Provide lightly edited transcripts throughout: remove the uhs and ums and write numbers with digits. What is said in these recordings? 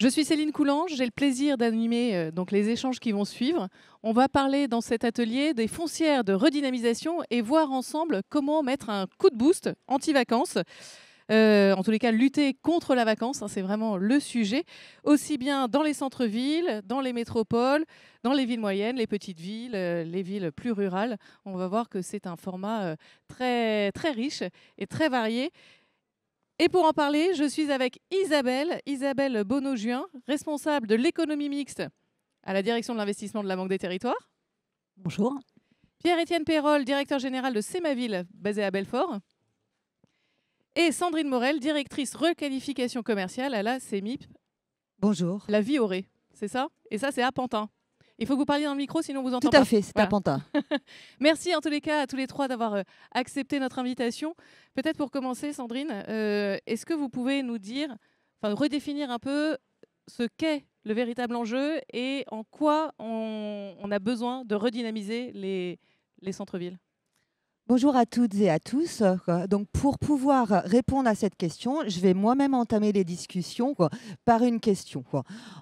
Je suis Céline Coulange, j'ai le plaisir d'animer donc les échanges qui vont suivre. On va parler dans cet atelier des foncières de redynamisation et voir ensemble comment mettre un coup de boost anti-vacances. En tous les cas, lutter contre la vacance, hein, c'est vraiment le sujet, aussi bien dans les centres-villes, dans les métropoles, dans les villes moyennes, les petites villes, les villes plus rurales. On va voir que c'est un format très, très riche et très varié. Et pour en parler, je suis avec Isabelle Bonneau-Juin, responsable de l'économie mixte à la direction de l'investissement de la Banque des Territoires. Bonjour. Pierre-Étienne Perrol, directeur général de Semaville, basé à Belfort. Et Sandrine Morel, directrice requalification commerciale à la CEMIP. Bonjour. La Vioré, c'est ça? Et ça, c'est à Pantin. Il faut que vous parliez dans le micro, sinon on vous entend pas. Tout à fait, c'est à Pantin. Merci en tous les cas à tous les trois d'avoir accepté notre invitation. Peut-être pour commencer, Sandrine, est-ce que vous pouvez nous dire, redéfinir un peu ce qu'est le véritable enjeu et en quoi on a besoin de redynamiser les centres-villes? Bonjour à toutes et à tous. Donc, pour pouvoir répondre à cette question, je vais moi-même entamer les discussions par une question.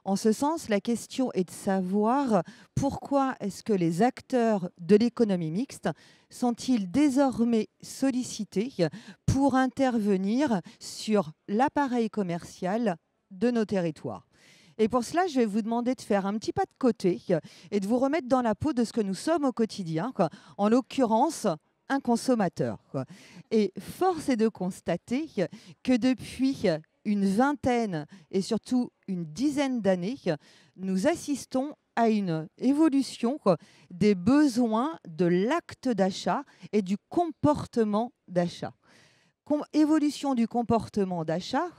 En ce sens, la question est de savoir pourquoi est-ce que les acteurs de l'économie mixte sont-ils désormais sollicités pour intervenir sur l'appareil commercial de nos territoires. Et pour cela, je vais vous demander de faire un petit pas de côté et de vous remettre dans la peau de ce que nous sommes au quotidien, en l'occurrence un consommateur. Et force est de constater que depuis une vingtaine et surtout une dizaine d'années, nous assistons à une évolution des besoins de l'acte d'achat et du comportement d'achat. Évolution du comportement d'achat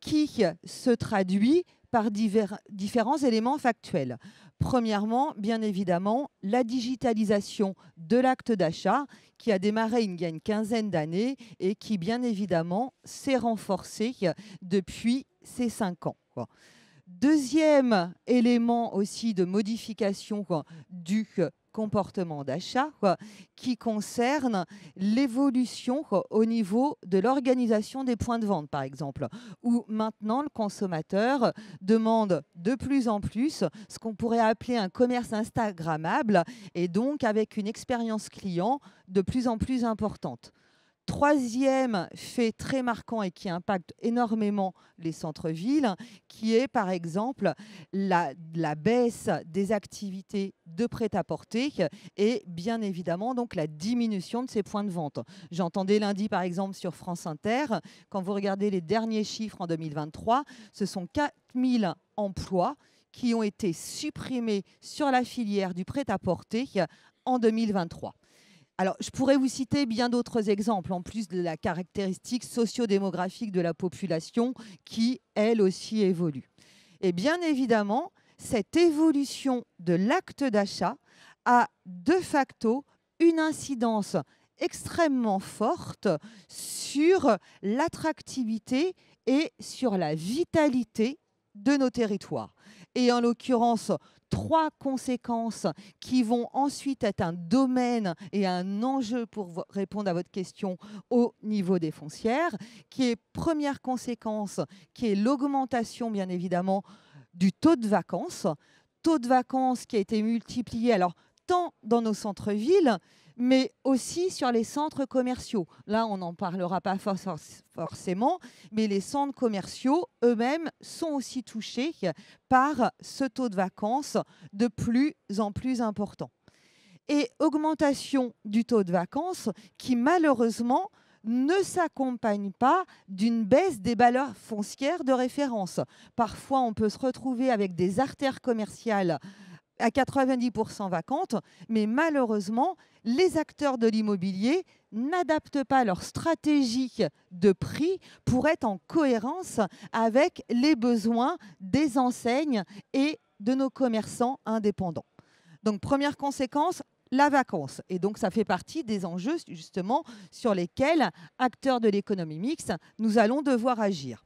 qui se traduit par différents éléments factuels. Premièrement, bien évidemment, la digitalisation de l'acte d'achat qui a démarré il y a une quinzaine d'années et qui, bien évidemment, s'est renforcée depuis ces 5 ans. Deuxième élément aussi de modification du comportement d'achat qui concerne l'évolution au niveau de l'organisation des points de vente, par exemple, où maintenant le consommateur demande de plus en plus ce qu'on pourrait appeler un commerce instagrammable et donc avec une expérience client de plus en plus importante. Troisième fait très marquant et qui impacte énormément les centres-villes, qui est par exemple la baisse des activités de prêt-à-porter et bien évidemment donc la diminution de ces points de vente. J'entendais lundi par exemple sur France Inter, quand vous regardez les derniers chiffres en 2023, ce sont 4000 emplois qui ont été supprimés sur la filière du prêt-à-porter en 2023. Alors, je pourrais vous citer bien d'autres exemples, en plus de la caractéristique sociodémographique de la population qui, elle aussi, évolue. Et bien évidemment, cette évolution de l'acte d'achat a de facto une incidence extrêmement forte sur l'attractivité et sur la vitalité de nos territoires. Et en l'occurrence, 3 conséquences qui vont ensuite être un domaine et un enjeu pour répondre à votre question au niveau des foncières, qui est première conséquence, qui est l'augmentation bien évidemment du taux de vacances qui a été multiplié alors tant dans nos centres-villes, mais aussi sur les centres commerciaux. Là, on n'en parlera pas forcément, mais les centres commerciaux eux-mêmes sont aussi touchés par ce taux de vacances de plus en plus important. Et augmentation du taux de vacances qui, malheureusement, ne s'accompagne pas d'une baisse des valeurs foncières de référence. Parfois, on peut se retrouver avec des artères commerciales à 90% vacantes, mais malheureusement, les acteurs de l'immobilier n'adaptent pas leur stratégie de prix pour être en cohérence avec les besoins des enseignes et de nos commerçants indépendants. Donc, première conséquence, la vacance. Et donc, ça fait partie des enjeux, justement, sur lesquels, acteurs de l'économie mixte, nous allons devoir agir.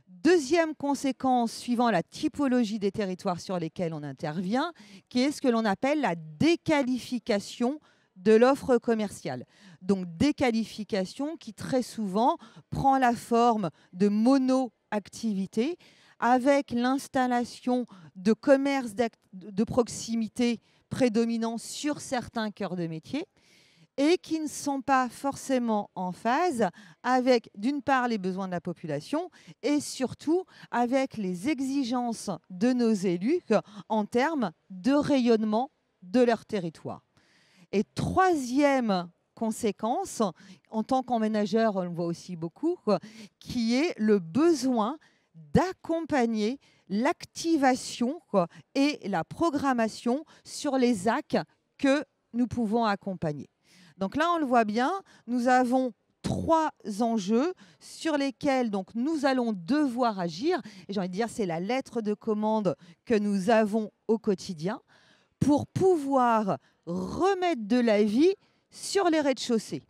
Deuxième conséquence, suivant la typologie des territoires sur lesquels on intervient, qui est ce que l'on appelle la déqualification de l'offre commerciale. Donc, déqualification qui très souvent prend la forme de mono-activité avec l'installation de commerces de proximité prédominants sur certains cœurs de métier et qui ne sont pas forcément en phase avec, d'une part, les besoins de la population et surtout avec les exigences de nos élus en termes de rayonnement de leur territoire. Et troisième conséquence, en tant qu'emménageur, on le voit aussi beaucoup, qui est le besoin d'accompagner l'activation et la programmation sur les actes que nous pouvons accompagner. Donc là, on le voit bien, nous avons 3 enjeux sur lesquels donc, nous allons devoir agir. Et j'ai envie de dire, c'est la lettre de commande que nous avons au quotidien pour pouvoir remettre de la vie sur les rez-de-chaussée.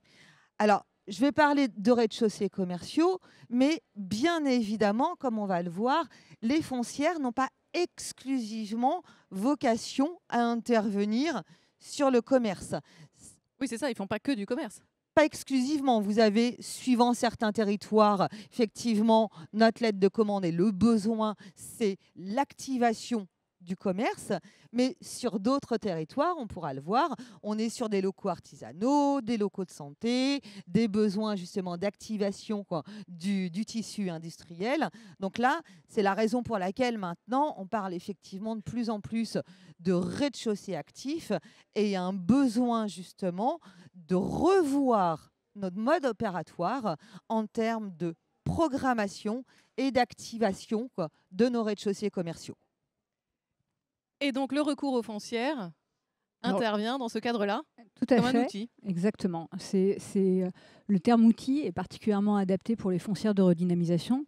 Alors, je vais parler de rez-de-chaussée commerciaux, mais bien évidemment, comme on va le voir, les foncières n'ont pas exclusivement vocation à intervenir sur le commerce. Oui, c'est ça, ils ne font pas que du commerce. Pas exclusivement. Vous avez, suivant certains territoires, effectivement, notre lettre de commande et le besoin, c'est l'activation du commerce, mais sur d'autres territoires, on pourra le voir, on est sur des locaux artisanaux, des locaux de santé, des besoins justement d'activation du tissu industriel. Donc là, c'est la raison pour laquelle maintenant, on parle effectivement de plus en plus de rez-de-chaussée actif et un besoin justement de revoir notre mode opératoire en termes de programmation et d'activation de nos rez-de-chaussée commerciaux. Et donc, le recours aux foncières intervient dans ce cadre-là tout à comme fait, un outil. Exactement. Le terme outil est particulièrement adapté pour les foncières de redynamisation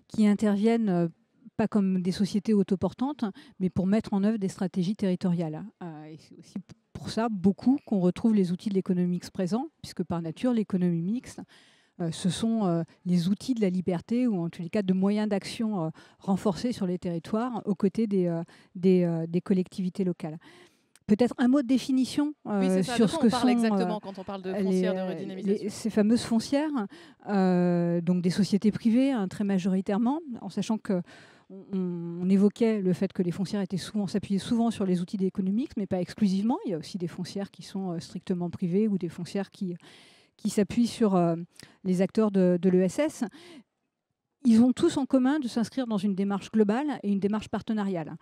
qui interviennent pas comme des sociétés autoportantes, mais pour mettre en œuvre des stratégies territoriales. Et c'est aussi pour ça beaucoup qu'on retrouve les outils de l'économie mixte présents, puisque par nature, l'économie mixte, ce sont les outils de la liberté ou en tous les cas de moyens d'action renforcés sur les territoires aux côtés des collectivités locales. Peut-être un mot de définition sur ce que sont exactement quand on parle de foncières de redynamisation. Ces fameuses foncières, donc des sociétés privées très majoritairement, en sachant que on évoquait le fait que les foncières s'appuyaient souvent sur les outils d'économie, mais pas exclusivement. Il y a aussi des foncières qui sont strictement privées ou des foncières qui s'appuient sur les acteurs de l'ESS. Ils ont tous en commun de s'inscrire dans une démarche globale et une démarche partenariale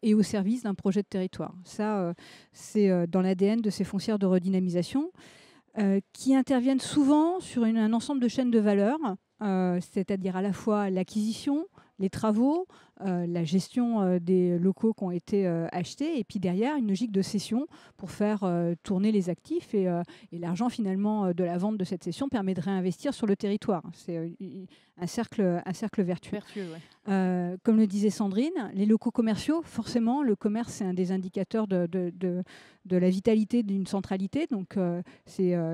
et au service d'un projet de territoire. Ça, c'est dans l'ADN de ces foncières de redynamisation qui interviennent souvent sur un ensemble de chaînes de valeur, c'est-à-dire à la fois l'acquisition, les travaux, la gestion des locaux qui ont été achetés, et puis derrière, une logique de cession pour faire tourner les actifs. Et l'argent, finalement, de la vente de cette cession permet de réinvestir sur le territoire. C'est un cercle vertueux. Ouais. Comme le disait Sandrine, les locaux commerciaux, forcément, le commerce, c'est un des indicateurs de la vitalité d'une centralité. Donc,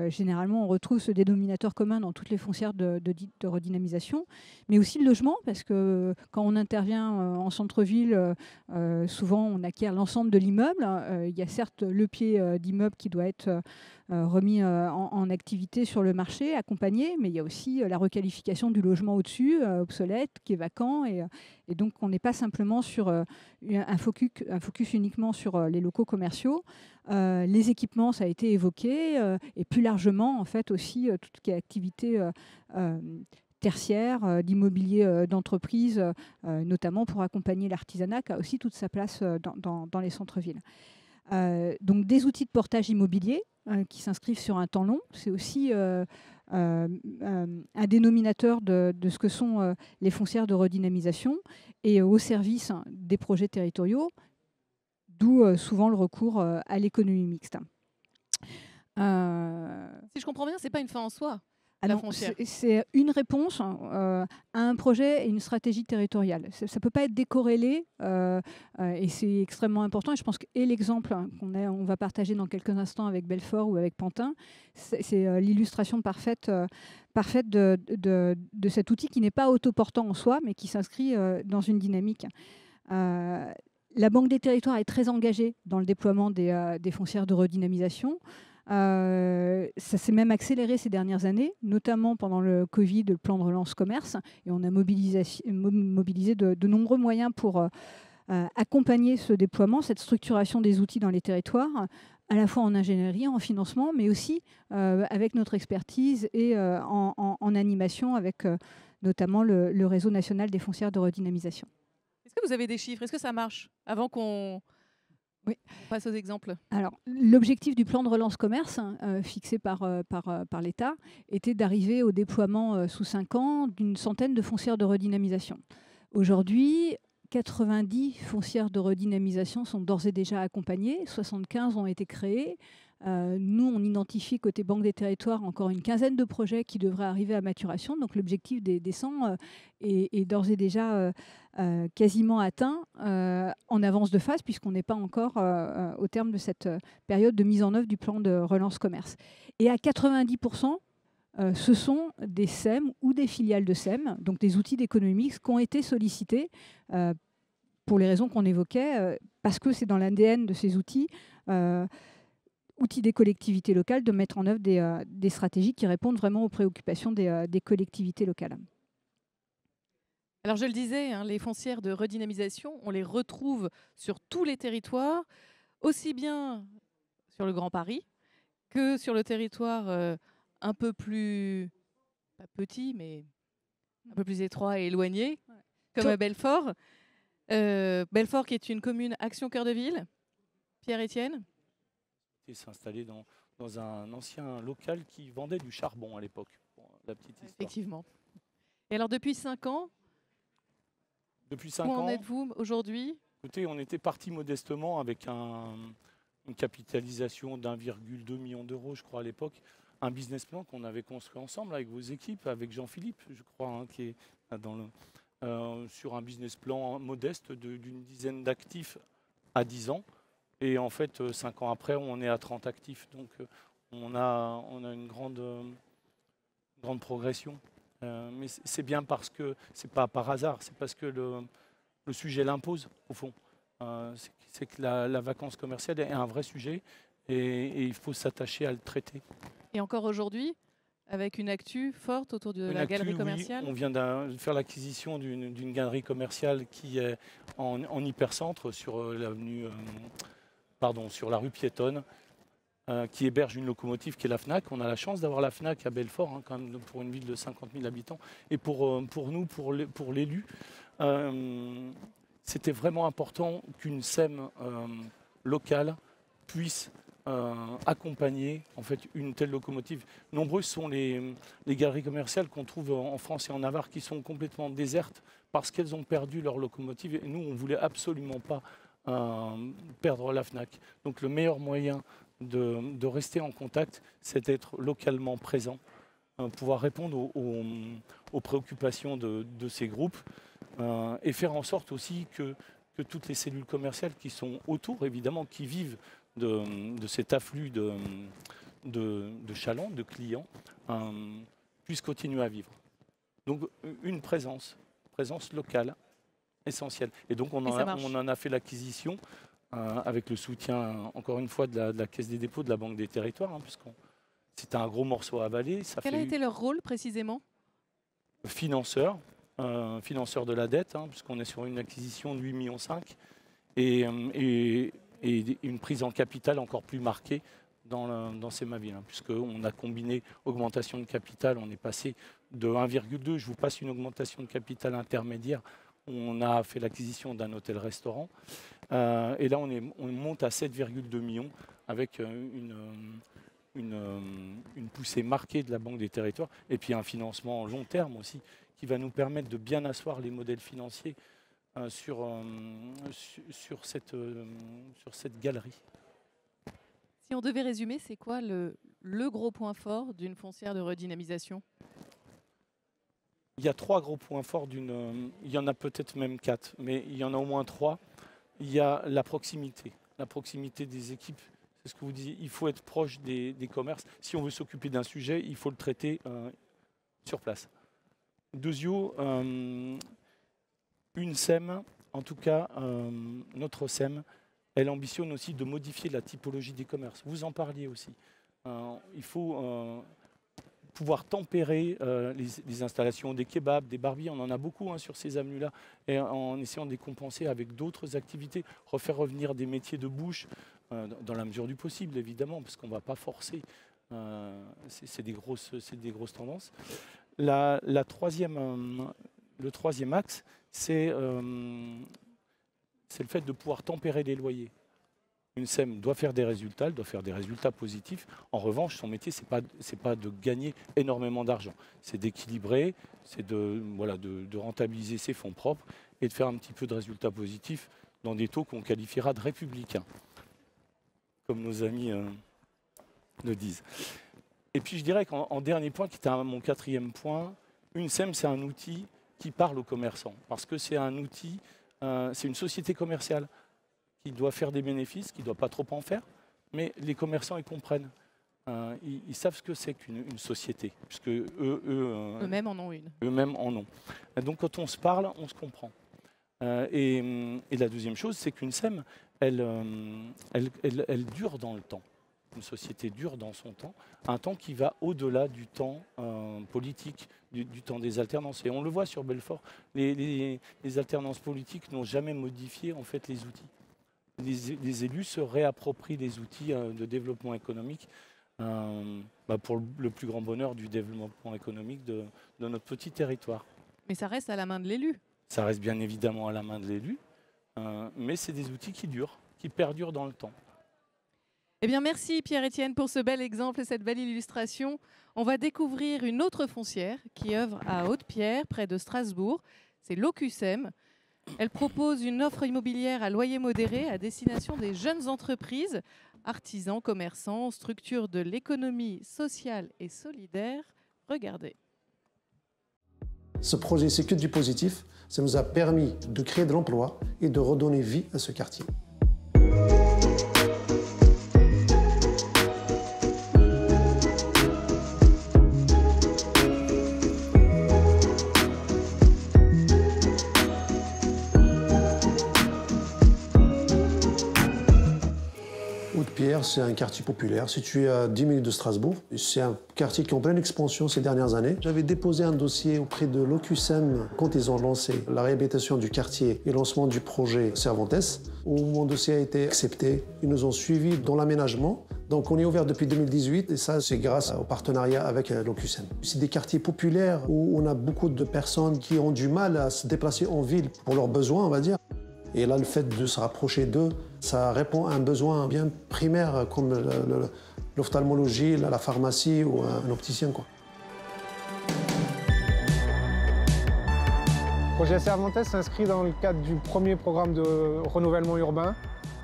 généralement, on retrouve ce dénominateur commun dans toutes les foncières de redynamisation, mais aussi le logement, parce que quand on intervient en centre-ville, souvent on acquiert l'ensemble de l'immeuble. Il y a certes le pied d'immeuble qui doit être remis en activité sur le marché, accompagné, mais il y a aussi la requalification du logement au-dessus, obsolète, qui est vacant. Et donc on n'est pas simplement sur un focus uniquement sur les locaux commerciaux. Les équipements, ça a été évoqué, et plus largement, en fait, aussi toute ce qui est activité tertiaire, d'immobilier d'entreprise, notamment pour accompagner l'artisanat, qui a aussi toute sa place dans les centres-villes. Donc des outils de portage immobilier qui s'inscrivent sur un temps long, c'est aussi un dénominateur de ce que sont les foncières de redynamisation et au service des projets territoriaux, d'où souvent le recours à l'économie mixte. Si je comprends bien, ce n'est pas une fin en soi. C'est une réponse à un projet et une stratégie territoriale. Ça ne peut pas être décorrélé et c'est extrêmement important. Et je pense que l'exemple qu'on va partager dans quelques instants avec Belfort ou avec Pantin, c'est l'illustration parfaite de cet outil qui n'est pas autoportant en soi, mais qui s'inscrit dans une dynamique. La Banque des territoires est très engagée dans le déploiement des foncières de redynamisation. Ça s'est même accéléré ces dernières années, notamment pendant le Covid, le plan de relance commerce. Et on a mobilisé de nombreux moyens pour accompagner ce déploiement, cette structuration des outils dans les territoires, à la fois en ingénierie, en financement, mais aussi avec notre expertise et en animation avec notamment le réseau national des foncières de redynamisation. Est-ce que vous avez des chiffres? Est-ce que ça marche? Avant qu'on passe aux exemples. Alors, l'objectif du plan de relance commerce fixé par l'État était d'arriver au déploiement sous 5 ans d'une centaine de foncières de redynamisation. Aujourd'hui, 90 foncières de redynamisation sont d'ores et déjà accompagnées, 75 ont été créées. Nous, on identifie côté Banque des Territoires encore une quinzaine de projets qui devraient arriver à maturation. Donc l'objectif des 100 est d'ores et déjà quasiment atteint en avance de phase, puisqu'on n'est pas encore au terme de cette période de mise en œuvre du plan de relance commerce. Et à 90%, ce sont des SEM ou des filiales de SEM, donc des outils d'économie mixte qui ont été sollicités pour les raisons qu'on évoquait, parce que c'est dans l'ADN de ces outils, outils des collectivités locales, de mettre en œuvre des stratégies qui répondent vraiment aux préoccupations des collectivités locales. Alors je le disais, hein, les foncières de redynamisation, on les retrouve sur tous les territoires, aussi bien sur le Grand Paris que sur le territoire un peu plus, pas petit, mais un peu plus étroit et éloigné, comme à Belfort. Belfort qui est une commune Action Cœur de Ville. Pierre-Étienne? Il s'est installé dans un ancien local qui vendait du charbon à l'époque, pour la petite histoire. Effectivement. Et alors depuis 5 ans, où en êtes-vous aujourd'hui? Écoutez, on était parti modestement avec une capitalisation d'1,2 million d'euros, je crois, à l'époque. Un business plan qu'on avait construit ensemble avec vos équipes, avec Jean-Philippe, je crois, hein, qui est sur un business plan modeste d'une dizaine d'actifs à 10 ans. Et en fait, 5 ans après, on est à 30 actifs. Donc, on a une grande progression. Mais c'est bien parce que, c'est pas par hasard, c'est parce que le sujet l'impose, au fond. C'est que la vacance commerciale est un vrai sujet et il faut s'attacher à le traiter. Et encore aujourd'hui, avec une actu forte autour de la galerie commerciale? Oui, on vient de faire l'acquisition d'une galerie commerciale qui est en hypercentre sur sur la rue piétonne, qui héberge une locomotive qui est la FNAC. On a la chance d'avoir la FNAC à Belfort, hein, quand même, pour une ville de 50 000 habitants. Et pour nous, pour l'élu, c'était vraiment important qu'une SEM locale puisse accompagner en fait, une telle locomotive. Nombreuses sont les galeries commerciales qu'on trouve en France et en Navarre qui sont complètement désertes parce qu'elles ont perdu leur locomotive. Et nous, on ne voulait absolument pas perdre la FNAC. Donc le meilleur moyen de rester en contact, c'est d'être localement présent, pouvoir répondre aux préoccupations de ces groupes et faire en sorte aussi que toutes les cellules commerciales qui sont autour, évidemment, qui vivent de cet afflux de chalands, de clients, puissent continuer à vivre. Donc une présence locale essentielle. Et donc on en a fait l'acquisition avec le soutien, encore une fois, de la Caisse des dépôts, de la Banque des Territoires, hein, puisque c'était un gros morceau à avaler. Quel a été leur rôle précisément? Financeur de la dette, hein, puisqu'on est sur une acquisition de 8,5 millions et une prise en capital encore plus marquée dans ces Maville, hein, puisqu'on a combiné augmentation de capital, on est passé de 1,2, je vous passe une augmentation de capital intermédiaire, on a fait l'acquisition d'un hôtel-restaurant, et là on monte à 7,2 millions avec une poussée marquée de la Banque des Territoires, et puis un financement long terme aussi, qui va nous permettre de bien asseoir les modèles financiers sur cette galerie. Si on devait résumer, c'est quoi le gros point fort d'une foncière de redynamisation? Il y a 3 gros points forts il y en a peut-être même 4, mais il y en a au moins 3. Il y a la proximité des équipes. C'est ce que vous disiez, il faut être proche des commerces. Si on veut s'occuper d'un sujet, il faut le traiter sur place. Deuxièmement, une SEM, en tout cas notre SEM, elle ambitionne aussi de modifier la typologie des commerces. Vous en parliez aussi. il faut pouvoir tempérer les installations, des kebabs, des barbies, on en a beaucoup sur ces avenues-là, et en essayant de les compenser avec d'autres activités, refaire revenir des métiers de bouche, dans la mesure du possible évidemment, parce qu'on ne va pas forcer, c'est des grosses tendances. Le troisième axe, c'est le fait de pouvoir tempérer les loyers. Une SEM doit faire des résultats, elle doit faire des résultats positifs. En revanche, son métier, ce n'est pas de gagner énormément d'argent. C'est d'équilibrer, c'est de rentabiliser ses fonds propres et de faire un petit peu de résultats positifs dans des taux qu'on qualifiera de républicains, comme nos amis le disent. Et puis je dirais qu'en dernier point, qui était mon quatrième point, une SEM, c'est un outil qui parle aux commerçants, parce que c'est un outil, c'est une société commerciale qui doit faire des bénéfices, qui ne doit pas trop en faire, mais les commerçants, ils comprennent. Ils savent ce que c'est qu'une société, puisque eux-mêmes en ont une. Eux-mêmes en ont. Et donc quand on se parle, on se comprend. Et la deuxième chose, c'est qu'une SEM, elle dure dans le temps. Une société dure dans son temps, un temps qui va au-delà du temps politique, du temps des alternances. Et on le voit sur Belfort, les alternances politiques n'ont jamais modifié en fait les outils. Les élus se réapproprient les outils de développement économique pour le plus grand bonheur du développement économique de notre petit territoire. Mais ça reste à la main de l'élu. Ça reste bien évidemment à la main de l'élu, mais c'est des outils qui durent, qui perdurent dans le temps. Eh bien, merci Pierre-Étienne pour ce bel exemple et cette belle illustration. On va découvrir une autre foncière qui œuvre à Haute-Pierre, près de Strasbourg. C'est Locusem. Elle propose une offre immobilière à loyer modéré à destination des jeunes entreprises, artisans, commerçants, structures de l'économie sociale et solidaire. Regardez. Ce projet, c'est que du positif. Ça nous a permis de créer de l'emploi et de redonner vie à ce quartier. Haute-Pierre, c'est un quartier populaire situé à 10 minutes de Strasbourg. C'est un quartier qui est en pleine expansion ces dernières années. J'avais déposé un dossier auprès de Locusem quand ils ont lancé la réhabilitation du quartier et le lancement du projet Cervantes, où mon dossier a été accepté. Ils nous ont suivis dans l'aménagement. Donc on est ouvert depuis 2018 et ça, c'est grâce au partenariat avec Locusem. C'est des quartiers populaires où on a beaucoup de personnes qui ont du mal à se déplacer en ville pour leurs besoins, on va dire. Et là, le fait de se rapprocher d'eux, ça répond à un besoin bien primaire comme l'ophtalmologie, la pharmacie ou un opticien, quoi. Le projet Cervantes s'inscrit dans le cadre du premier programme de renouvellement urbain.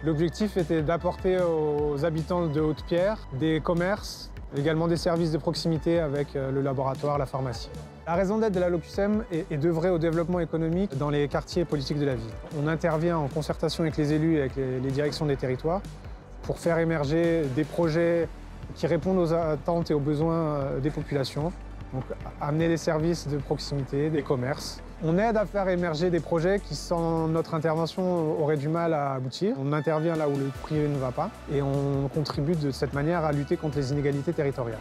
L'objectif était d'apporter aux habitants de Haute-Pierre des commerces, également des services de proximité avec le laboratoire, la pharmacie. La raison d'être de la Locusem est d'œuvrer au développement économique dans les quartiers politiques de la ville. On intervient en concertation avec les élus et avec les directions des territoires pour faire émerger des projets qui répondent aux attentes et aux besoins des populations. Donc amener des services de proximité, des commerces. On aide à faire émerger des projets qui, sans notre intervention, auraient du mal à aboutir. On intervient là où le privé ne va pas et on contribue de cette manière à lutter contre les inégalités territoriales.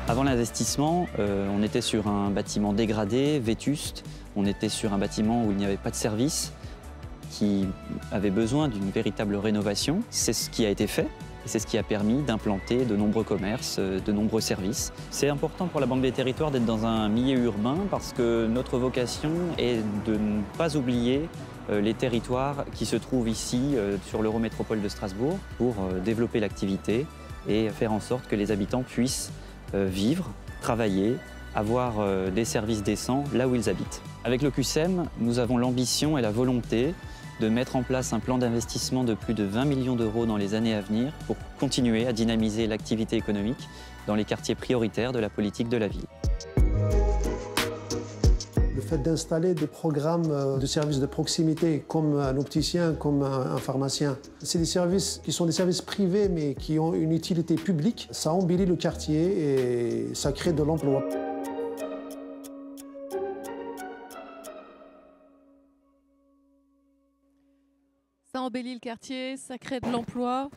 Avant l'investissement, on était sur un bâtiment dégradé, vétuste. On était sur un bâtiment où il n'y avait pas de service, qui avait besoin d'une véritable rénovation. C'est ce qui a été fait et c'est ce qui a permis d'implanter de nombreux commerces, de nombreux services. C'est important pour la Banque des Territoires d'être dans un milieu urbain parce que notre vocation est de ne pas oublier les territoires qui se trouvent ici sur l'Eurométropole de Strasbourg pour développer l'activité et faire en sorte que les habitants puissent vivre, travailler, avoir des services décents là où ils habitent. Avec Locusem, nous avons l'ambition et la volonté de mettre en place un plan d'investissement de plus de 20 millions d'euros dans les années à venir pour continuer à dynamiser l'activité économique dans les quartiers prioritaires de la politique de la ville. Le fait d'installer des programmes de services de proximité comme un opticien, comme un pharmacien, c'est des services qui sont des services privés mais qui ont une utilité publique. Ça embellit le quartier et ça crée de l'emploi. Ça embellit le quartier, ça crée de l'emploi.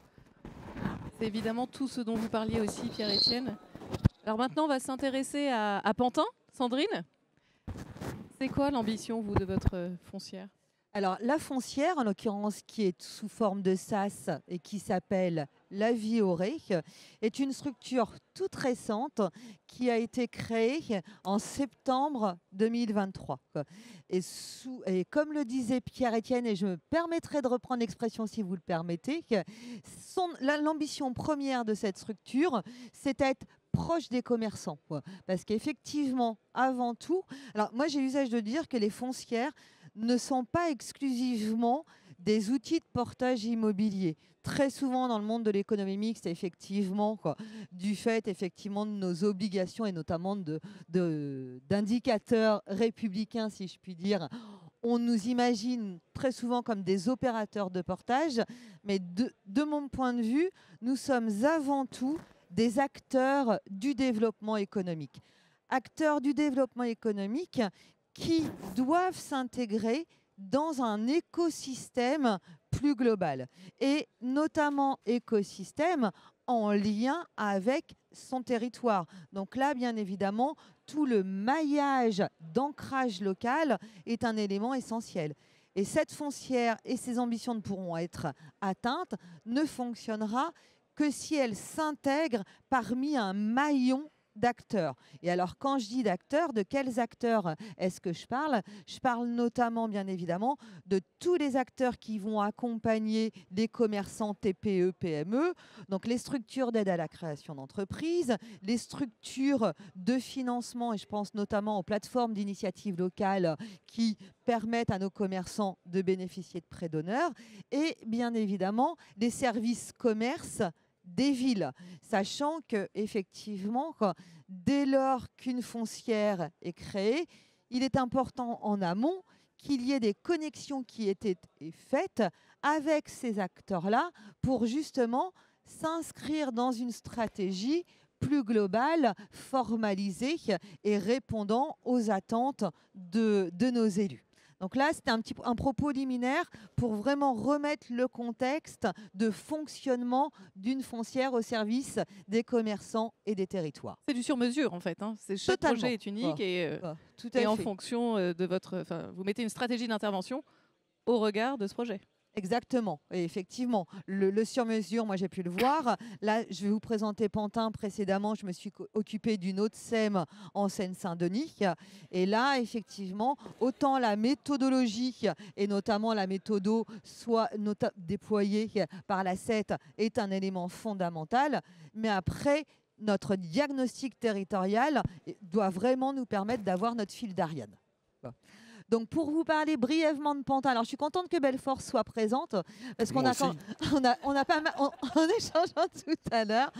C'est évidemment tout ce dont vous parliez aussi, Pierre-Étienne. Alors maintenant, on va s'intéresser à Pantin. Sandrine, c'est quoi l'ambition, vous, de votre foncière? Alors, la foncière, en l'occurrence, qui est sous forme de SAS et qui s'appelle La Vie Aurée, est une structure toute récente qui a été créée en septembre 2023. Et comme le disait Pierre-Étienne, et je me permettrai de reprendre l'expression si vous le permettez, l'ambition première de cette structure, c'est d'être proche des commerçants. Parce qu'effectivement, avant tout, alors moi j'ai l'usage de dire que les foncières ne sont pas exclusivement des outils de portage immobilier. Très souvent dans le monde de l'économie mixte, effectivement, du fait effectivement de nos obligations et notamment d'indicateurs républicains, si je puis dire, on nous imagine très souvent comme des opérateurs de portage. Mais de mon point de vue, nous sommes avant tout des acteurs du développement économique. Acteurs du développement économique qui doivent s'intégrer dans un écosystème plus global. Et notamment écosystème en lien avec son territoire. Donc là, bien évidemment, tout le maillage d'ancrage local est un élément essentiel. Et cette foncière et ses ambitions ne pourront être atteintes, ne fonctionnera que si elle s'intègre parmi un maillon d'acteurs. Et alors, quand je dis d'acteurs, de quels acteurs est-ce que je parle? Je parle notamment, bien évidemment, de tous les acteurs qui vont accompagner les commerçants TPE, PME, donc les structures d'aide à la création d'entreprises, les structures de financement, et je pense notamment aux plateformes d'initiatives locales qui permettent à nos commerçants de bénéficier de prêts d'honneur, et bien évidemment, les services commerce des villes, sachant que effectivement, dès lors qu'une foncière est créée, il est important en amont qu'il y ait des connexions qui aient été faites avec ces acteurs-là pour justement s'inscrire dans une stratégie plus globale, formalisée et répondant aux attentes de nos élus. Donc là, c'était un propos liminaire pour vraiment remettre le contexte de fonctionnement d'une foncière au service des commerçants et des territoires. C'est du sur-mesure en fait. Chaque projet est unique et en fonction de votre... Vous mettez une stratégie d'intervention au regard de ce projet. Exactement. Et effectivement, le sur-mesure, moi j'ai pu le voir. Là, je vais vous présenter Pantin. Précédemment, je me suis occupée d'une autre SEM en Seine-Saint-Denis. Et là, effectivement, autant la méthodologie et notamment la méthodo soit déployée par la CET est un élément fondamental. Mais après, notre diagnostic territorial doit vraiment nous permettre d'avoir notre fil d'Ariane. Donc, pour vous parler brièvement de Pantin, alors je suis contente que Belfort soit présente parce qu'on a pas mal, en échangeant tout à l'heure,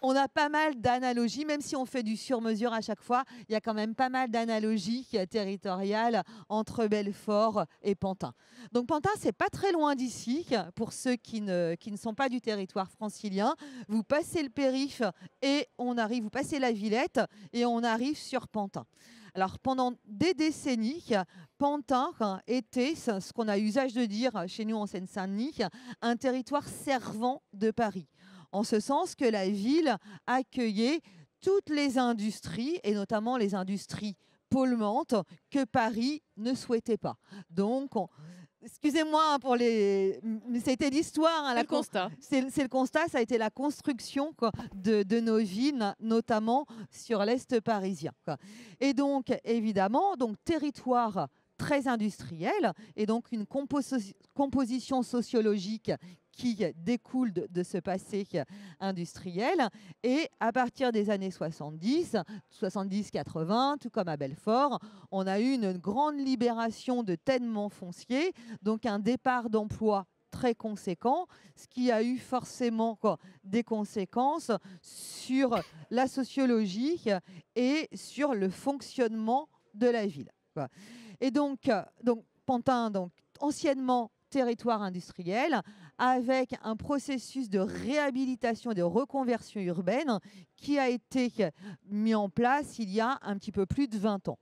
on a pas mal d'analogies, même si on fait du sur-mesure à chaque fois, il y a quand même pas mal d'analogies territoriales entre Belfort et Pantin. Donc, Pantin, c'est pas très loin d'ici. Pour ceux qui ne sont pas du territoire francilien, vous passez le périph' et vous passez la Villette et on arrive sur Pantin. Alors, pendant des décennies, Pantin était, ce qu'on a usage de dire chez nous en Seine-Saint-Denis, un territoire servant de Paris. En ce sens que la ville accueillait toutes les industries, et notamment les industries polluantes, que Paris ne souhaitait pas. Donc, excusez-moi pour les... Mais c'était l'histoire. C'est le constat. C'est le constat, ça a été la construction de nos villes, notamment sur l'Est parisien. Et donc, évidemment, territoire très industriel et donc une composition sociologique qui découle de ce passé industriel. Et à partir des années 70-80, tout comme à Belfort, on a eu une grande libération de tènement foncier, donc un départ d'emplois très conséquent, ce qui a eu forcément des conséquences sur la sociologie et sur le fonctionnement de la ville. Et donc Pantin, anciennement territoire industriel, avec un processus de réhabilitation et de reconversion urbaine qui a été mis en place il y a un petit peu plus de 20 ans.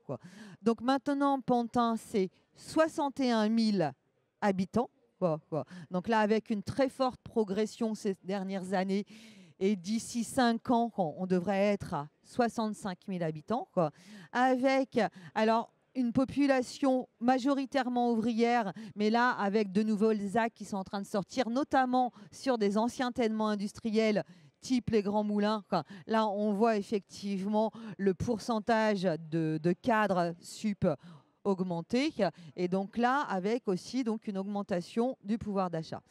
Donc maintenant, Pantin, c'est 61 000 habitants. Donc là, avec une très forte progression ces dernières années, Et d'ici 5 ans, on devrait être à 65 000 habitants, quoi, avec alors une population majoritairement ouvrière, mais là avec de nouvelles ZAC qui sont en train de sortir, notamment sur des anciens tènements industriels type les grands moulins. Quoi. Là, on voit effectivement le pourcentage de cadres sup augmenter, et donc là avec aussi donc une augmentation du pouvoir d'achat.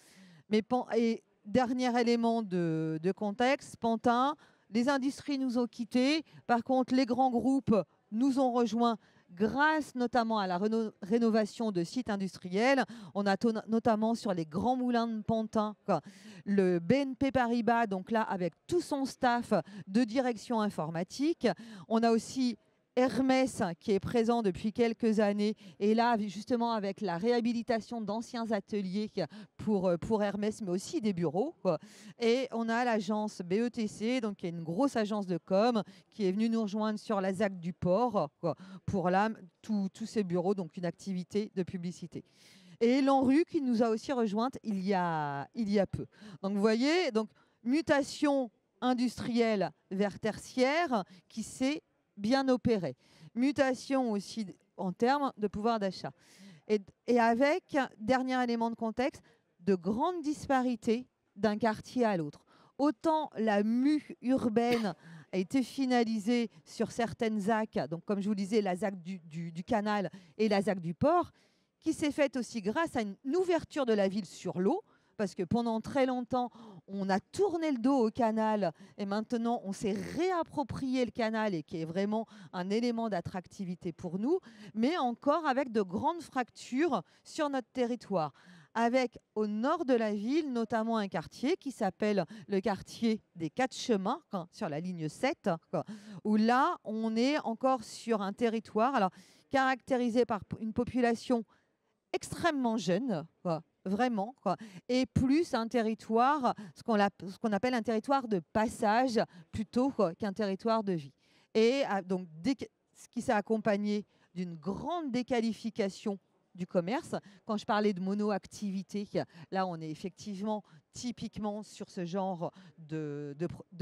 Et dernier élément de contexte, Pantin, les industries nous ont quittés. Par contre, les grands groupes nous ont rejoints grâce notamment à la rénovation de sites industriels. On a notamment sur les grands moulins de Pantin, quoi, le BNP Paribas, donc là avec tout son staff de direction informatique. On a aussi Hermès qui est présent depuis quelques années, et là justement avec la réhabilitation d'anciens ateliers pour Hermès, mais aussi des bureaux, quoi. Et on a l'agence BETC, donc qui est une grosse agence de com, qui est venue nous rejoindre sur la ZAC du port, quoi, pour là tous ces bureaux, donc une activité de publicité. Et l'ANRU qui nous a aussi rejointe il y a peu. Donc vous voyez, donc mutation industrielle vers tertiaire qui s'est bien opéré. Mutation aussi en termes de pouvoir d'achat. Et avec, dernier élément de contexte, de grandes disparités d'un quartier à l'autre. Autant la mue urbaine a été finalisée sur certaines ZAC, donc comme je vous disais, la ZAC du canal et la ZAC du port, qui s'est faite aussi grâce à une ouverture de la ville sur l'eau, parce que pendant très longtemps, on a tourné le dos au canal et maintenant, on s'est réapproprié le canal et qui est vraiment un élément d'attractivité pour nous, mais encore avec de grandes fractures sur notre territoire. Avec au nord de la ville, notamment un quartier qui s'appelle le quartier des 4 chemins, sur la ligne 7, où là, on est encore sur un territoire alors, caractérisé par une population extrêmement jeune, quoi, vraiment, quoi, et plus un territoire, ce qu'on appelle un territoire de passage plutôt qu'un territoire de vie. Et donc, ce qui s'est accompagné d'une grande déqualification du commerce. Quand je parlais de monoactivité, là, on est effectivement typiquement sur ce genre de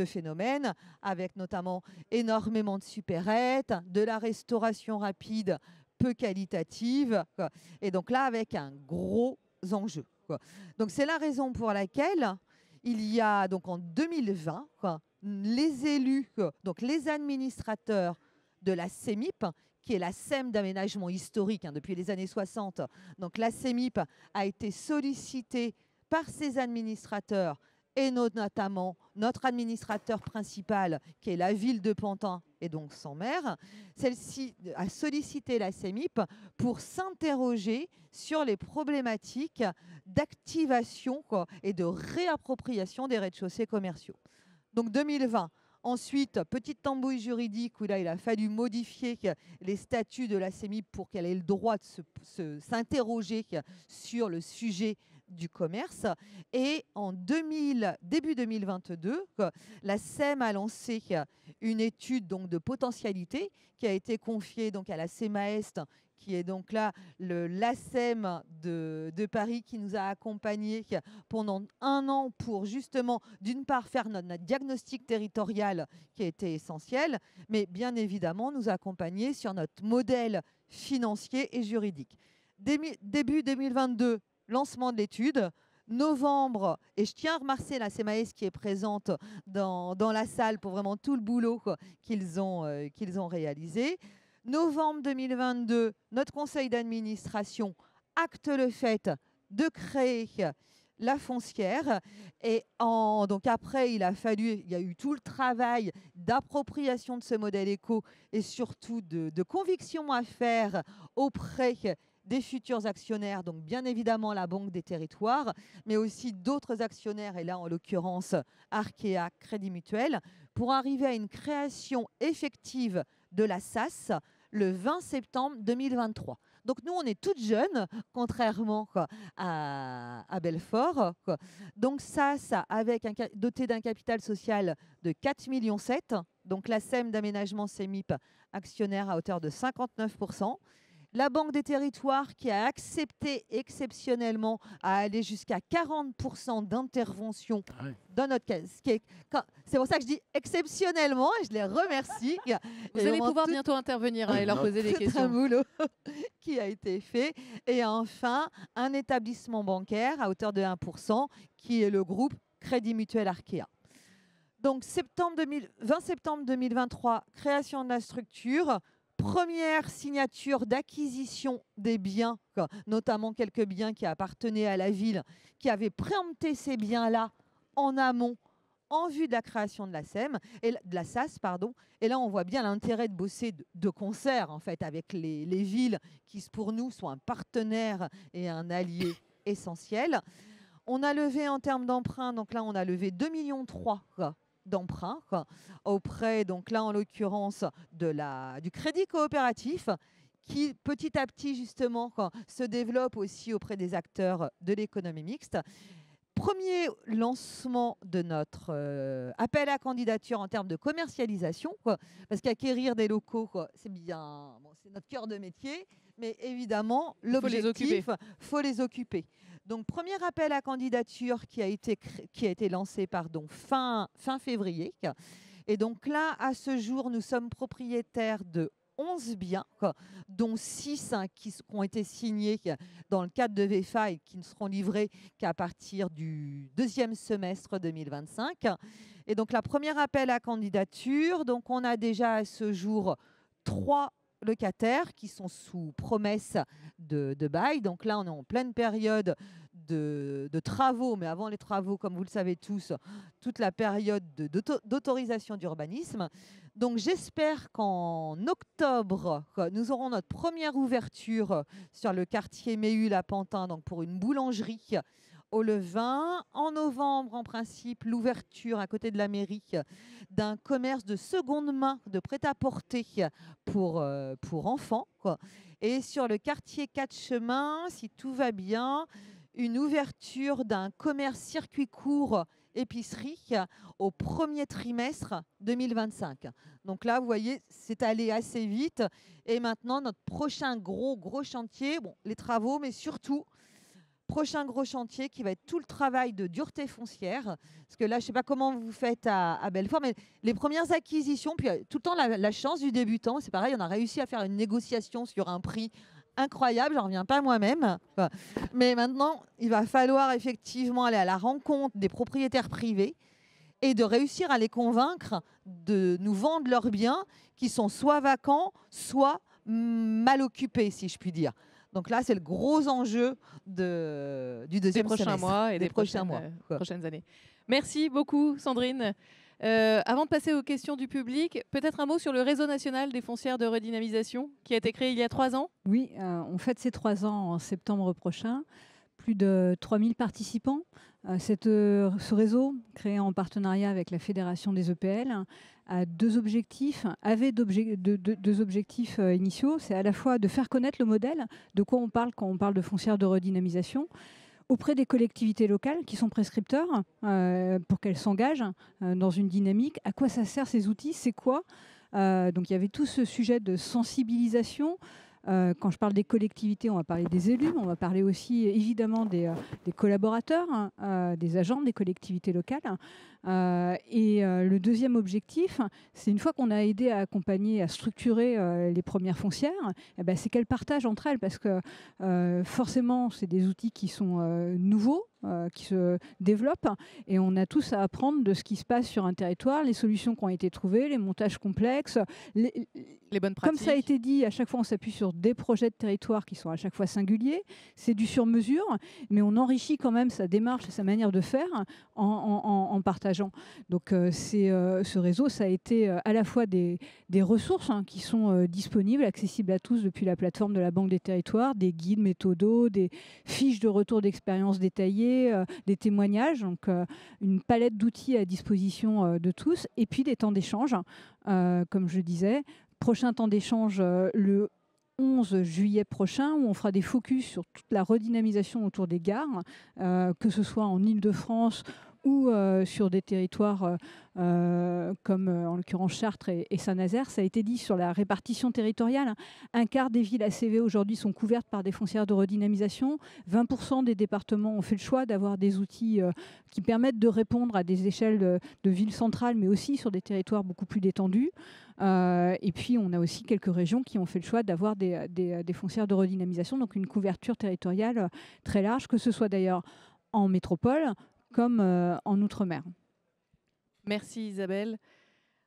phénomène, avec notamment énormément de supérettes, de la restauration rapide peu qualitative, quoi. Et donc là, avec un gros enjeu, quoi. Donc c'est la raison pour laquelle il y a donc en 2020, quoi, les élus, donc les administrateurs de la CEMIP, qui est la SEM d'aménagement historique depuis les années 60. Donc la CEMIP a été sollicitée par ses administrateurs et notamment notre administrateur principal, qui est la ville de Pantin et donc son maire. Celle-ci a sollicité la CEMIP pour s'interroger sur les problématiques d'activation et de réappropriation des rez-de-chaussée commerciaux. Donc 2020. Ensuite, petite tambouille juridique où là, il a fallu modifier les statuts de la CEMIP pour qu'elle ait le droit de s'interroger sur le sujet du commerce. Et en début 2022, la SEM a lancé une étude donc, de potentialité qui a été confiée donc, à la CEMAEST, qui est donc là l'ASEM de Paris, qui nous a accompagnés pendant 1 an pour justement, d'une part, faire notre diagnostic territorial qui a été essentiel, mais bien évidemment nous accompagner sur notre modèle financier et juridique. Début 2022, lancement de l'étude. Novembre, et je tiens à remercier la CEMAEST qui est présente dans la salle pour vraiment tout le boulot qu'ils ont réalisé. Novembre 2022, notre conseil d'administration acte le fait de créer la foncière. Et donc après, il y a eu tout le travail d'appropriation de ce modèle éco et surtout de conviction à faire auprès des futurs actionnaires, donc bien évidemment la Banque des Territoires, mais aussi d'autres actionnaires, et là en l'occurrence Arkea, Crédit Mutuel, pour arriver à une création effective de la SAS le 20 septembre 2023. Donc nous, on est toutes jeunes, contrairement à Belfort. Donc SAS, doté d'un capital social de 4,7 millions, donc la SEM d'aménagement CEMIP actionnaire à hauteur de 59%. La Banque des Territoires qui a accepté exceptionnellement à aller jusqu'à 40% d'intervention dans notre cas. C'est pour ça que je dis exceptionnellement et je les remercie. Vous allez pouvoir bientôt intervenir et leur poser des questions. C'est un boulot qui a été fait. Et enfin, un établissement bancaire à hauteur de 1% qui est le groupe Crédit Mutuel Arkea. Donc 20 septembre 2023, création de la structure. Première signature d'acquisition des biens, notamment quelques biens qui appartenaient à la ville, qui avaient préempté ces biens-là en amont, en vue de la création de la SEM, et de la SAS, pardon. Et là, on voit bien l'intérêt de bosser de concert en fait avec les villes qui, pour nous, sont un partenaire et un allié essentiel. On a levé en termes d'emprunt, donc là, on a levé 2,3 millions d'emprunt auprès, donc là en l'occurrence du crédit coopératif qui petit à petit justement se développe aussi auprès des acteurs de l'économie mixte. Premier lancement de notre appel à candidature en termes de commercialisation, parce qu'acquérir des locaux, c'est bien, c'est notre cœur de métier, mais évidemment l'objectif, faut les occuper. Donc, premier appel à candidature qui a été lancé fin février. Et donc là, à ce jour, nous sommes propriétaires de 11 biens, dont 6 qui ont été signés dans le cadre de VEFA et qui ne seront livrés qu'à partir du deuxième semestre 2025. Et donc, la première appel à candidature, donc on a déjà à ce jour 3 locataires qui sont sous promesse de bail. Donc là, on est en pleine période de travaux, mais avant les travaux, comme vous le savez tous, toute la période d'autorisation d'urbanisme. Donc j'espère qu'en octobre, nous aurons notre première ouverture sur le quartier Méhul-à-Pantin, donc pour une boulangerie au levain. En novembre, en principe, l'ouverture à côté de la mairie d'un commerce de seconde main, de prêt-à-porter pour enfants. Et sur le quartier 4 chemins, si tout va bien, une ouverture d'un commerce circuit court épicerie au premier trimestre 2025. Donc là, vous voyez, c'est allé assez vite. Et maintenant, notre prochain gros chantier, les travaux, mais surtout prochain gros chantier qui va être tout le travail de dureté foncière. Parce que là, je ne sais pas comment vous faites à Belfort, mais les premières acquisitions, puis tout le temps la chance du débutant, c'est pareil, on a réussi à faire une négociation sur un prix incroyable, j'en reviens pas moi-même. Mais maintenant, il va falloir effectivement aller à la rencontre des propriétaires privés et de réussir à les convaincre de nous vendre leurs biens qui sont soit vacants, soit mal occupés, si je puis dire. Donc là, c'est le gros enjeu du deuxième semestre. Mois et des prochaines années. Merci beaucoup, Sandrine. Avant de passer aux questions du public, peut-être un mot sur le réseau national des foncières de redynamisation qui a été créé il y a 3 ans. Oui, on fête ces 3 ans en septembre prochain. Plus de 3000 participants. Ce réseau, créé en partenariat avec la Fédération des EPL, a deux objectifs initiaux. C'est à la fois de faire connaître le modèle, de quoi on parle quand on parle de foncières de redynamisation, auprès des collectivités locales qui sont prescripteurs pour qu'elles s'engagent dans une dynamique. À quoi ça sert ces outils? C'est quoi? Donc il y avait tout ce sujet de sensibilisation. Quand je parle des collectivités, on va parler des élus, on va parler aussi évidemment des collaborateurs, des agents des collectivités locales. Et le deuxième objectif, c'est une fois qu'on a aidé à accompagner, à structurer les premières foncières, c'est qu'elles partagent entre elles, parce que forcément, c'est des outils qui sont nouveaux, qui se développent, et on a tous à apprendre de ce qui se passe sur un territoire, les solutions qui ont été trouvées, les montages complexes, les bonnes pratiques. Comme ça a été dit, à chaque fois on s'appuie sur des projets de territoire qui sont à chaque fois singuliers, c'est du sur-mesure, mais on enrichit quand même sa démarche et sa manière de faire en partageant. Donc ce réseau, ça a été à la fois des ressources qui sont disponibles, accessibles à tous depuis la plateforme de la Banque des Territoires, des guides méthodos, des fiches de retour d'expérience détaillées, des témoignages, donc une palette d'outils à disposition de tous, et puis des temps d'échange, comme je disais. Prochain temps d'échange le 11 juillet prochain, où on fera des focus sur toute la redynamisation autour des gares, que ce soit en Île-de-France ou sur des territoires comme en l'occurrence Chartres et Saint-Nazaire. Ça a été dit sur la répartition territoriale. Un quart des villes ACV aujourd'hui sont couvertes par des foncières de redynamisation. 20% des départements ont fait le choix d'avoir des outils qui permettent de répondre à des échelles de villes centrales, mais aussi sur des territoires beaucoup plus détendus. Et puis, on a aussi quelques régions qui ont fait le choix d'avoir des foncières de redynamisation, donc une couverture territoriale très large, que ce soit d'ailleurs en métropole comme en Outre-mer. Merci Isabelle.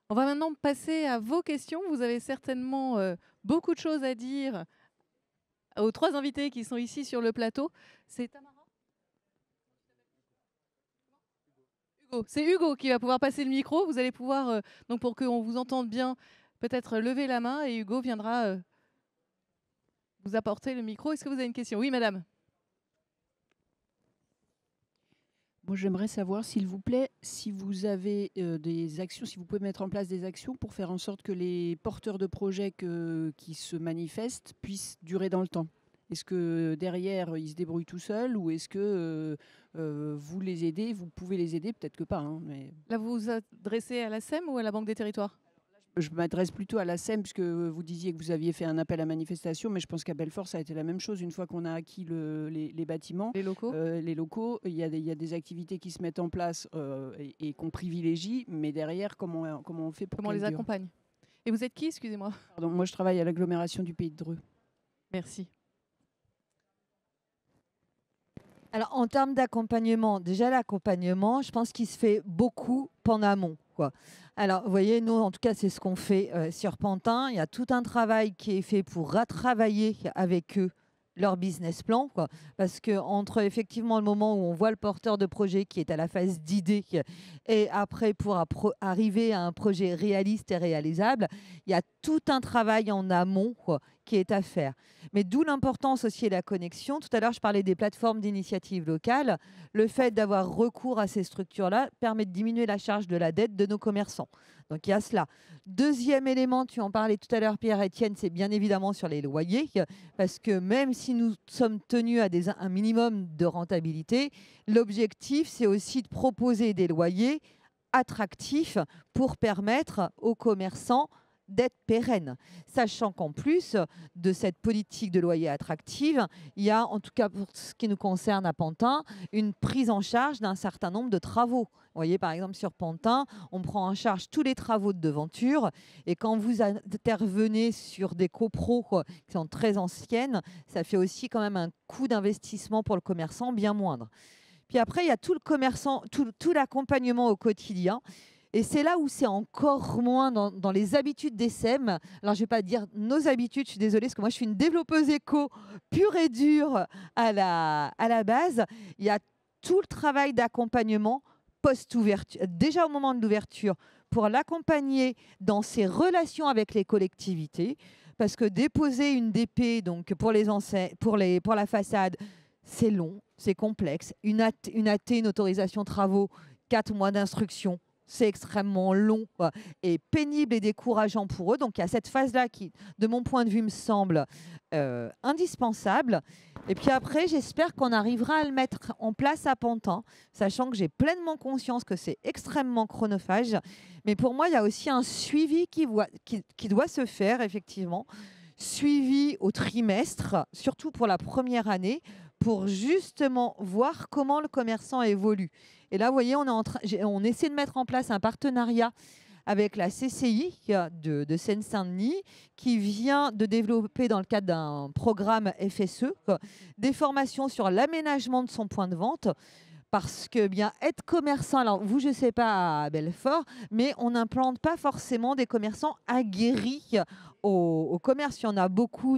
On va maintenant passer à vos questions. Vous avez certainement beaucoup de choses à dire aux 3 invités qui sont ici sur le plateau. C'est Tamara ? Hugo. C'est Hugo qui va pouvoir passer le micro. Vous allez pouvoir, donc pour qu'on vous entende bien, peut-être lever la main et Hugo viendra vous apporter le micro. Est-ce que vous avez une question ? Oui, madame. Moi, j'aimerais savoir, s'il vous plaît, si vous avez des actions, si vous pouvez mettre en place des actions pour faire en sorte que les porteurs de projets qui se manifestent puissent durer dans le temps. Est-ce que derrière, ils se débrouillent tout seuls ou est-ce que vous les aidez, vous pouvez les aider, peut-être que pas. Hein, mais... Là, vous vous adressez à la SEM ou à la Banque des Territoires ? Je m'adresse plutôt à la SEM, puisque vous disiez que vous aviez fait un appel à manifestation, mais je pense qu'à Belfort, ça a été la même chose. Une fois qu'on a acquis les bâtiments, les locaux, il y a des activités qui se mettent en place et qu'on privilégie, mais derrière, comment on fait pour Comment on les accompagne ? Et vous êtes qui, excusez-moi ? Pardon, moi, je travaille à l'agglomération du Pays de Dreux. Merci. Alors, en termes d'accompagnement, déjà l'accompagnement, je pense qu'il se fait beaucoup en amont, quoi. Alors, vous voyez, nous, en tout cas, c'est ce qu'on fait sur Pantin. Il y a tout un travail qui est fait pour retravailler avec eux leur business plan, quoi. Parce que entre effectivement le moment où on voit le porteur de projet qui est à la phase d'idée et après pour arriver à un projet réaliste et réalisable, il y a tout un travail en amont, quoi, qui est à faire. Mais d'où l'importance aussi de la connexion. Tout à l'heure, je parlais des plateformes d'initiative locale. Le fait d'avoir recours à ces structures-là permet de diminuer la charge de la dette de nos commerçants. Donc, il y a cela. Deuxième élément, tu en parlais tout à l'heure, Pierre-Étienne, c'est bien évidemment sur les loyers. Parce que même si nous sommes tenus à un minimum de rentabilité, l'objectif, c'est aussi de proposer des loyers attractifs pour permettre aux commerçants d'être pérenne, sachant qu'en plus de cette politique de loyer attractive, il y a, en tout cas pour ce qui nous concerne à Pantin, une prise en charge d'un certain nombre de travaux. Vous voyez, par exemple, sur Pantin, on prend en charge tous les travaux de devanture, et quand vous intervenez sur des copros qui sont très anciennes, ça fait aussi quand même un coût d'investissement pour le commerçant bien moindre. Puis après, il y a tout le commerçant, tout l'accompagnement au quotidien. Et c'est là où c'est encore moins dans les habitudes des SEM. Alors, je ne vais pas dire nos habitudes, je suis désolée, parce que moi, je suis une développeuse éco pure et dure à la base. Il y a tout le travail d'accompagnement post-ouverture, déjà au moment de l'ouverture, pour l'accompagner dans ses relations avec les collectivités. Parce que déposer une DP donc pour la façade, c'est long, c'est complexe. Une AT, une autorisation travaux, 4 mois d'instruction, c'est extrêmement long et pénible et décourageant pour eux. Donc, il y a cette phase-là qui, de mon point de vue, me semble indispensable. Et puis après, j'espère qu'on arrivera à le mettre en place à Pantin, sachant que j'ai pleinement conscience que c'est extrêmement chronophage. Mais pour moi, il y a aussi un suivi qui doit se faire, effectivement. Suivi au trimestre, surtout pour la première année, pour justement voir comment le commerçant évolue. Et là, vous voyez, on essaie de mettre en place un partenariat avec la CCI de Seine-Saint-Denis qui vient de développer dans le cadre d'un programme FSE des formations sur l'aménagement de son point de vente. Parce que bien être commerçant, alors vous, je ne sais pas à Belfort, mais on n'implante pas forcément des commerçants aguerris au commerce. Il y en a beaucoup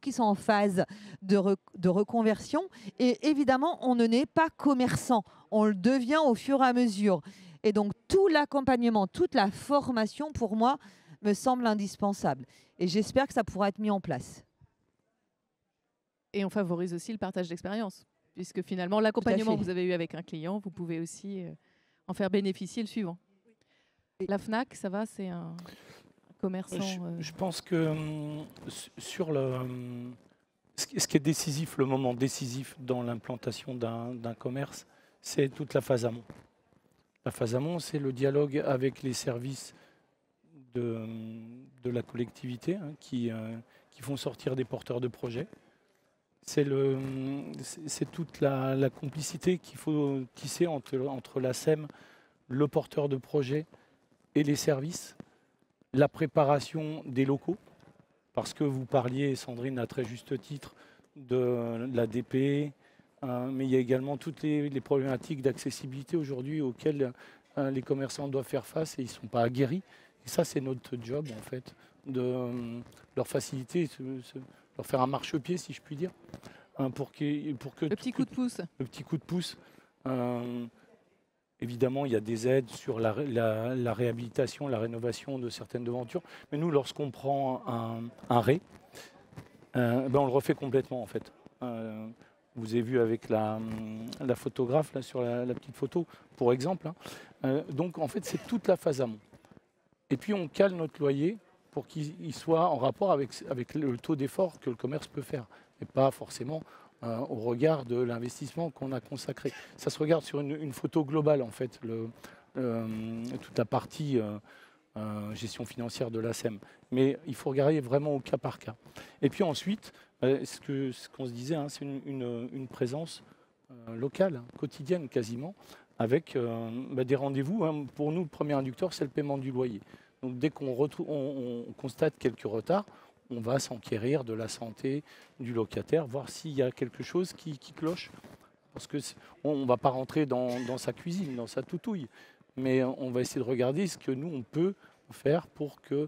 qui sont en phase de reconversion. Et évidemment, on ne naît pas commerçant. On le devient au fur et à mesure. Et donc, tout l'accompagnement, toute la formation, pour moi, me semble indispensable. Et j'espère que ça pourra être mis en place. Et on favorise aussi le partage d'expérience. Puisque finalement, l'accompagnement que vous avez eu avec un client, vous pouvez aussi en faire bénéficier le suivant. La FNAC, ça va, c'est un commerçant... Je pense que sur ce qui est décisif, le moment décisif dans l'implantation d'un commerce, c'est toute la phase amont. La phase amont, c'est le dialogue avec les services de la collectivité hein, qui font sortir des porteurs de projets. C'est toute la complicité qu'il faut tisser entre la SEM, le porteur de projet et les services. La préparation des locaux, parce que vous parliez, Sandrine, à très juste titre, de la DP, mais il y a également toutes les problématiques d'accessibilité aujourd'hui auxquelles les commerçants doivent faire face et ils ne sont pas aguerris. Et ça, c'est notre job, en fait, de leur faciliter, leur faire un marchepied, si je puis dire, pour que Le petit coup de pouce. le petit coup de pouce. Évidemment, il y a des aides sur la réhabilitation, la rénovation de certaines devantures. Mais nous, lorsqu'on prend un ré, on le refait complètement, en fait. Vous avez vu avec la photographe, là, sur la petite photo, pour exemple. Donc, en fait, c'est toute la phase amont. Et puis, on cale notre loyer pour qu'il soit en rapport avec le taux d'effort que le commerce peut faire, et pas forcément au regard de l'investissement qu'on a consacré. Ça se regarde sur une photo globale, en fait, toute la partie gestion financière de la SEM. Mais il faut regarder vraiment au cas par cas. Et puis ensuite, ce qu'on se disait, hein, c'est une présence locale, quotidienne quasiment, avec des rendez-vous. Hein. Pour nous, le premier inducteur, c'est le paiement du loyer. Donc dès qu'on constate quelques retards, on va s'enquérir de la santé du locataire, voir s'il y a quelque chose qui cloche. Parce qu'on ne va pas rentrer dans sa cuisine, dans sa toutouille, mais on va essayer de regarder ce que nous, on peut faire pour que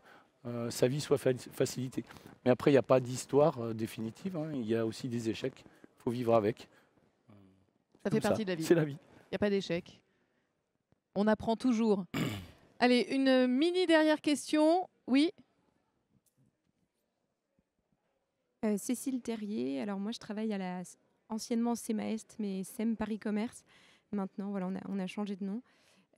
sa vie soit facilitée. Mais après, il n'y a pas d'histoire définitive, hein. Il y a aussi des échecs, il faut vivre avec. Ça fait partie de la vie. C'est la vie. Il n'y a pas d'échec. On apprend toujours. Allez, une mini dernière question. Oui. Cécile Terrier. Alors moi, je travaille anciennement CEMAEST, mais SEM Paris Commerce. Maintenant, voilà, on a changé de nom.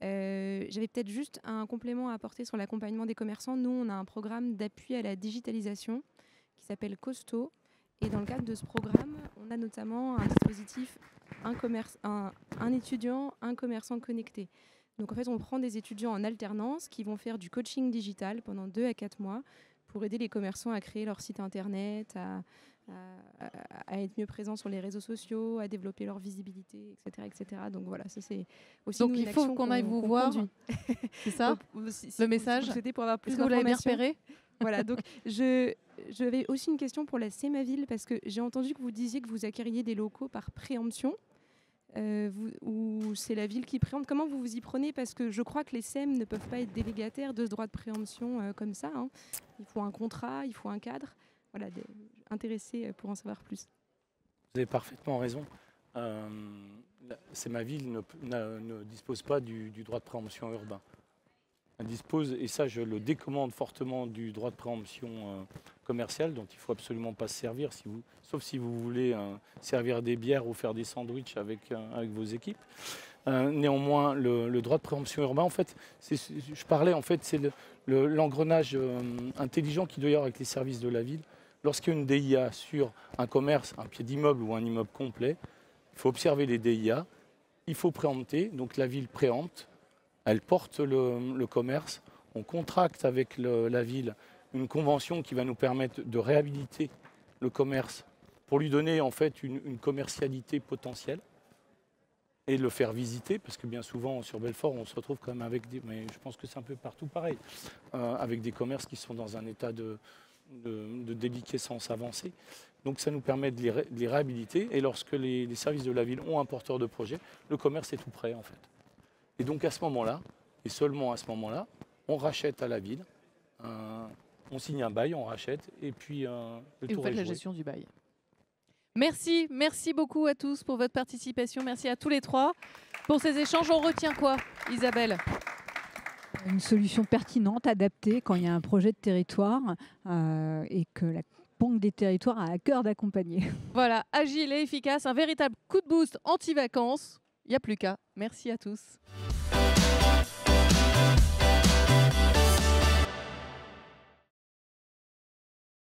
J'avais peut-être juste un complément à apporter sur l'accompagnement des commerçants. Nous, on a un programme d'appui à la digitalisation qui s'appelle Costo. Et dans le cadre de ce programme, on a notamment un dispositif, un étudiant, un commerçant connecté. Donc en fait, on prend des étudiants en alternance qui vont faire du coaching digital pendant 2 à 4 mois pour aider les commerçants à créer leur site internet, à être mieux présents sur les réseaux sociaux, à développer leur visibilité, etc. etc. Donc voilà, ça c'est aussi Donc il faut qu'on aille vous voir. C'est ça le message. Pour avoir plus Est-ce que vous l'avez bien d'informations. repéré? Voilà, donc j'avais aussi une question pour la SEMAVille, parce que j'ai entendu que vous disiez que vous acquériez des locaux par préemption, ou c'est la ville qui préempte. Comment vous vous y prenez? Parce que je crois que les SEM ne peuvent pas être délégataires de ce droit de préemption comme ça. Hein. Il faut un contrat, il faut un cadre. Voilà, intéressé pour en savoir plus. Vous avez parfaitement raison. SEMAVille ne dispose pas du droit de préemption urbain. Elle dispose, et ça je le décommande fortement, du droit de préemption commercial, dont il ne faut absolument pas se servir, sauf si vous voulez servir des bières ou faire des sandwichs avec vos équipes. Néanmoins, le droit de préemption urbain, en fait, je parlais, en fait, c'est l'engrenage intelligent qu'il doit y avoir avec les services de la ville. Lorsqu'il y a une DIA sur un commerce, un pied d'immeuble ou un immeuble complet, il faut observer les DIA, il faut préempter, donc la ville préempte, elle porte le commerce, on contracte avec la ville une convention qui va nous permettre de réhabiliter le commerce pour lui donner en fait une commercialité potentielle et le faire visiter, parce que bien souvent sur Belfort on se retrouve quand même avec mais je pense que c'est un peu partout pareil, avec des commerces qui sont dans un état de déliquescence avancée. Donc ça nous permet de les réhabiliter, et lorsque les services de la ville ont un porteur de projet, le commerce est tout prêt en fait. Et donc à ce moment-là, et seulement à ce moment-là, on rachète à la ville, on signe un bail, on rachète, et puis le Et tour vous faites est la joué. gestion du bail. Merci beaucoup à tous pour votre participation. Merci à tous les trois pour ces échanges. On retient quoi, Isabelle? Une solution pertinente, adaptée quand il y a un projet de territoire et que la Banque des territoires a à cœur d'accompagner. Voilà, agile et efficace, un véritable coup de boost anti-vacances. Il n'y a plus qu'à. Merci à tous.